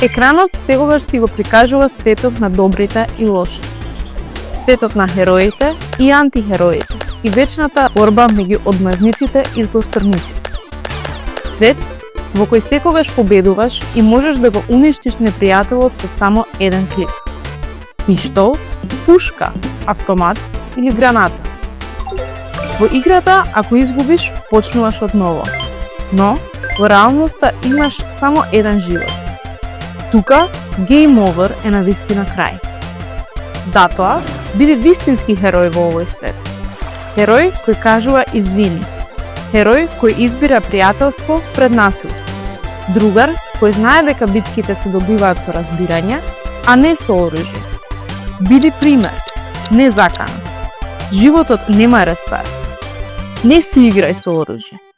Екранот секогаш ти го прикажува светот на добрите и лошите, светот на хероите и антихероите и вечната борба меѓу одмазниците и злосторниците. Свет во кој секогаш победуваш и можеш да го уништиш непријателот со само еден клик. Пиштол, пушка, автомат или граната. Во играта, ако изгубиш, почнуваш од ново. Но, во реалноста имаш само еден живот. Тука, Game Over е на вистина крај. Затоа, биди вистински херој во овој свет. Херој кој кажува извини. Херој кој избира пријателство пред насилство. Другар кој знае дека битките се добиваат со разбирање, а не со оружје. Биди пример, не закана. Животот нема рестарт. Не си играј со оружје.